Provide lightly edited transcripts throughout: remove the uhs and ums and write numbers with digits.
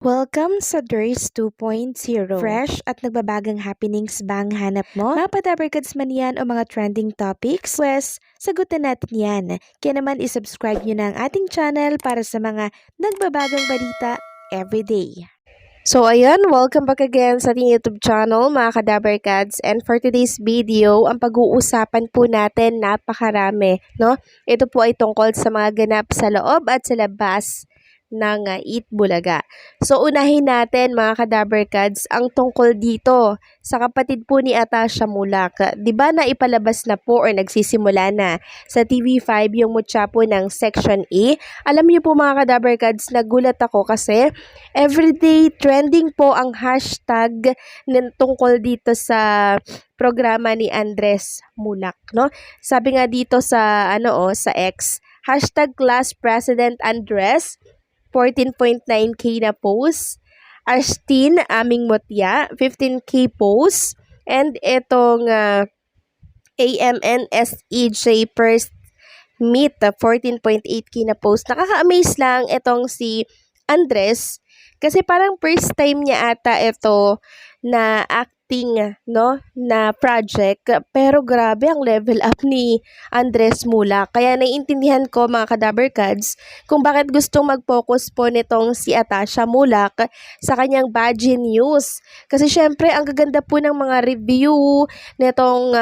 Welcome sa DRS 2.0. Fresh at nagbabagang happenings ba ang hanap mo? Mga padabarkads man yan o mga trending topics? Pwes, sagutan natin yan. Kaya naman isubscribe nyo na ang ating channel para sa mga nagbabagang balita everyday. So ayan, welcome back again sa ating YouTube channel mga kadabarkads, and for today's video, ang pag-uusapan po natin napakarami, no? Ito po ay tungkol sa mga ganap sa loob at sa labas ng Eat Bulaga. So unahin natin mga kadabarkads ang tungkol dito sa kapatid po ni Atasha Mulak. 'Di ba na ipalabas na po or nagsisimula na sa TV5 yung mutya po ng Section A? Alam niyo po mga kadabarkads, nagulat ako kasi everyday trending po ang hashtag tungkol dito sa programa ni Andres Mulak, no? Sabi nga dito sa sa X, hashtag Class President Andres, 14.9k na post. Ashtin Aming Mutya, 15k post. And itong AMNSEJ First Meet, 14.8k na post. Nakaka-amaze lang itong si Andres kasi parang first time niya ata ito na acting, no, na project, pero grabe ang level up ni Andres Mulak. Kaya naiintindihan ko mga kadabarkads kung bakit gustong mag-focus po nitong si Atasha Mulak sa kanyang Baji News. Kasi syempre ang gaganda po ng mga review nitong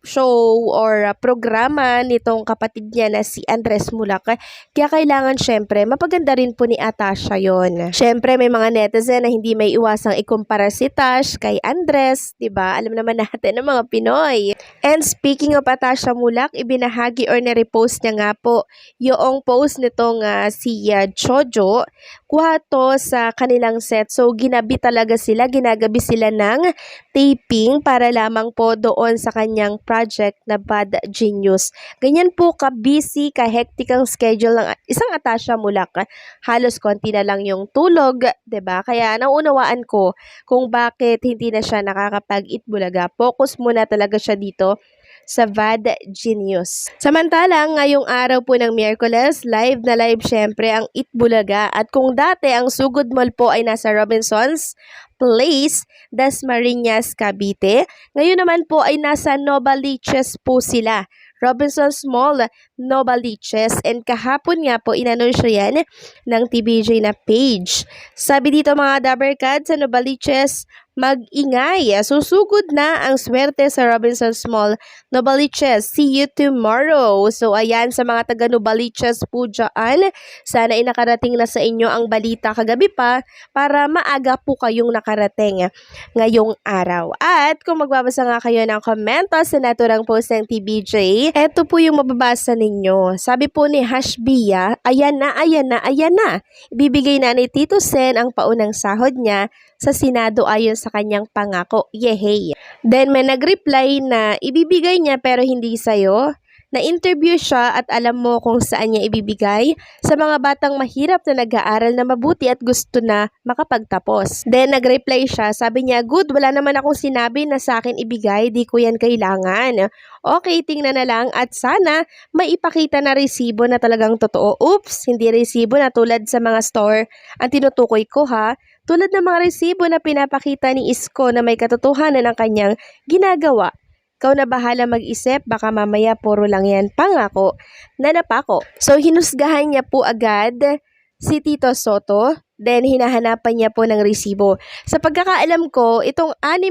show or programa nitong kapatid niya na si Andres Mulak. Kaya kailangan syempre mapaganda rin po ni Atasha yon. Syempre may mga netizen na hindi may iwasang ikumpara si Tash kay Andres, 'di ba? Alam naman natin ng mga Pinoy. And speaking of Atasha Mulak, ibinahagi or na-repost niya nga po yung post nitong si Chojo. Kuha to sa kanilang set. So ginagabi sila ng taping para lamang po doon sa kanyang project na Bad Genius. Ganyan po ka-busy, ka-hectic ang schedule ng isang Atasha Mulak. Halos konti na lang yung tulog, 'di ba? Kaya naunawaan ko kung bakit hindi na siya nakakapag-Eat Bulaga. Focus muna talaga siya dito sa Bad Genius. Samantalang ngayong araw po ng Miyerkules, live na live syempre ang Eat Bulaga. At kung dati ang Sugod Mall po ay nasa Robinson's Place, Dasmariñas, Cavite, ngayon naman po ay nasa Novaliches po sila. Robinson's Mall, Novaliches, and kahapon nga po inanunsyo yan ng TVJ na page. Sabi dito mga dabarkads, sa Novaliches, mag-ingay, susugod na ang swerte sa Robinson's Mall, Novaliches. See you tomorrow. So ayan, sa mga taga Novaliches po dyan, sana ay nakarating na sa inyo ang balita kagabi pa para maaga po kayong nakarating ngayong araw. At kung magbabasa nga kayo ng komento sa naturang post ng TVJ, eto po yung mababasa ninyo. Sabi po ni Hashbia, ayan na. Ibibigay na ni Tito Sen ang paunang sahod niya sa Senado ayon sa kanyang pangako. Yehey! Then may nag-reply na ibibigay niya pero hindi sa'yo. Na-interview siya at alam mo kung saan niya ibibigay? Sa mga batang mahirap na nag-aaral na mabuti at gusto na makapagtapos. Then nag-reply siya, sabi niya, good, wala naman akong sinabi na sa akin ibigay, di ko yan kailangan. Okay, tingnan na lang at sana maipakita na resibo na talagang totoo. Oops, hindi resibo na tulad sa mga store ang tinutukoy ko ha. Tulad ng mga resibo na pinapakita ni Isko na may katotohanan ng kanyang ginagawa. Ikaw na bahala mag-isip, baka mamaya puro lang yan pangako na napako. So hinusgahan niya po agad si Tito Soto, then hinahanapan niya po ng resibo. Sa pagkakaalam ko, itong 6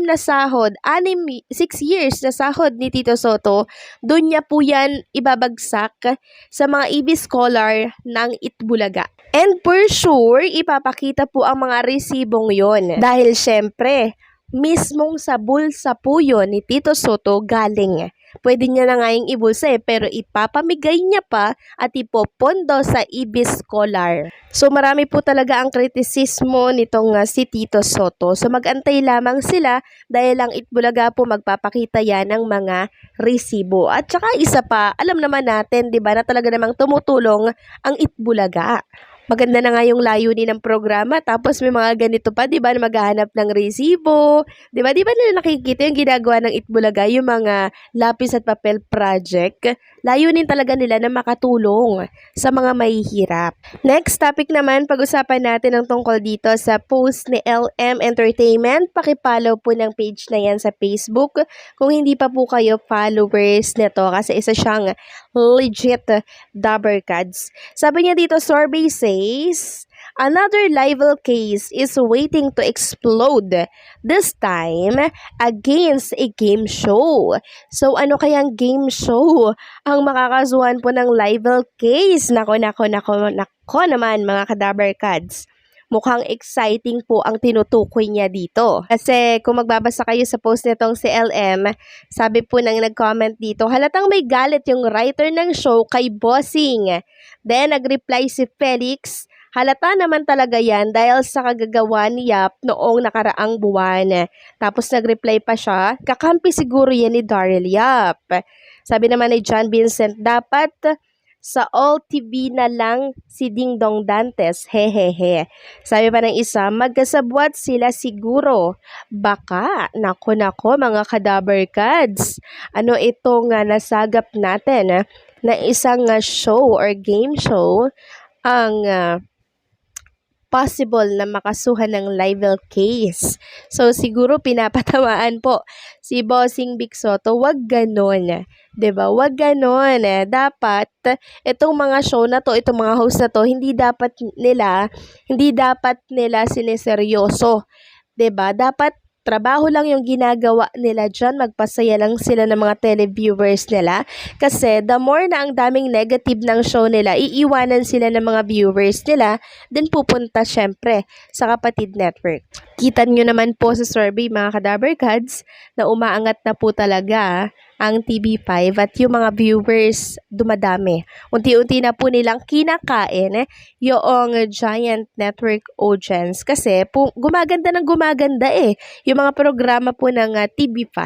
years na sahod ni Tito Soto, doon niya po yan ibabagsak sa mga EB Scholar ng Eat Bulaga. And for sure, ipapakita po ang mga resibong yon. Dahil syempre, mismong sa bulsa po yun ni Tito Soto galing. Pwede niya na nga yung ibulsa pero ipapamigay niya pa at ipopondo sa EB Scholar. So marami po talaga ang kritisismo nitong si Tito Soto. So mag-antay lamang sila dahil ang Eat Bulaga po magpapakita yan ng mga resibo. At saka isa pa, alam naman natin, 'di ba, na talaga namang tumutulong ang Eat Bulaga. Maganda na nga yung layunin ng programa tapos may mga ganito pa, 'di ba, na maghahanap ng resibo, 'di ba nila nakikita yung ginagawa ng Itbulaga, yung mga lapis at papel project. Layunin talaga nila na makatulong sa mga mahihirap. Next topic naman, pag-usapan natin ang tungkol dito sa post ni LM Entertainment. Paki-follow po ng page na yan sa Facebook kung hindi pa po kayo followers nito kasi isa siyang legit Dabbercads. Sabi niya dito, survey says, another libel case is waiting to explode, this time against a game show. So ano kayang game show ang makakasuhan po ng libel case? Nako naman mga Kadabbercads. Mukhang exciting po ang tinutukoy niya dito. Kasi kung magbabasa kayo sa post nitong si LM, sabi po nang nag-comment dito, halatang may galit yung writer ng show kay Bossing. Then nag-reply si Felix, halata naman talaga yan dahil sa kagagawa ni Yap noong nakaraang buwan. Tapos nag-reply pa siya, kakampi siguro yan ni Daryl Yap. Sabi naman ni John Vincent, dapat sa All TV na lang si Ding Dong Dantes, hehehe. Sabi pa ng isa, magkasabwat sila siguro. Baka, nako mga Kadabbercads. Ano itong nasagap natin na isang show or game show ang possible na makasuhan ng libel case. So, siguro pinapatamaan po si Bossing Big Soto, wag ganon. 'Di ba? Wag ganon. Dapat, itong mga show na to, itong mga host na to, hindi dapat nila sineseryoso. 'Di ba? Dapat trabaho lang yung ginagawa nila dyan, magpasaya lang sila ng mga televiewers nila. Kasi the more na ang daming negative ng show nila, iiwanan sila ng mga viewers nila, then pupunta syempre sa Kapatid Network. Kita nyo naman po sa survey mga Kadabbercads na umaangat na po talaga ang TV5 at yung mga viewers dumadami. Unti-unti na po nilang kinakain yung giant network audience kasi po, gumaganda yung mga programa po ng TV5,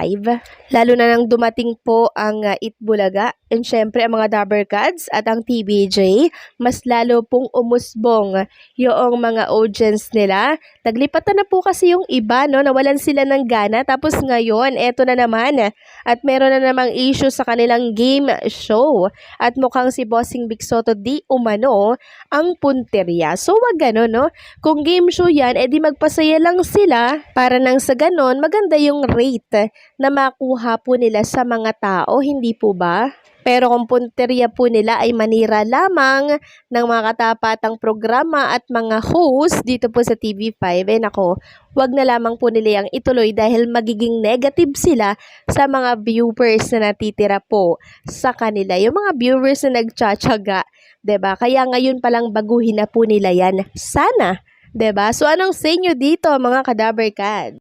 lalo na nang dumating po ang Itbulaga and syempre ang mga Dabbercads at ang TVJ, mas lalo pong umusbong yung mga audience nila. Naglipatan na po kasi yung iba, no, nawalan sila ng gana, tapos ngayon eto na naman at meron na namang issue sa kanilang game show at mukhang si Bossing Big Soto di umano ang punteriya. So wag gano'n, no? Kung game show yan, edi magpasaya lang sila para nang sa ganon maganda yung rate na makuha po nila sa mga tao, hindi po ba? Pero kung punteriya po nila ay manira lamang ng mga katapatang programa at mga host dito po sa TV5, nako, wag na lamang po nila yung ituloy dahil magiging negative sila sa mga viewers na natitira po sa kanila. Yung mga viewers na nagtsatsaga, 'di ba? Kaya ngayon palang baguhin na po nila yan. Sana, 'di ba? So anong say nyo dito mga Kadabbercads?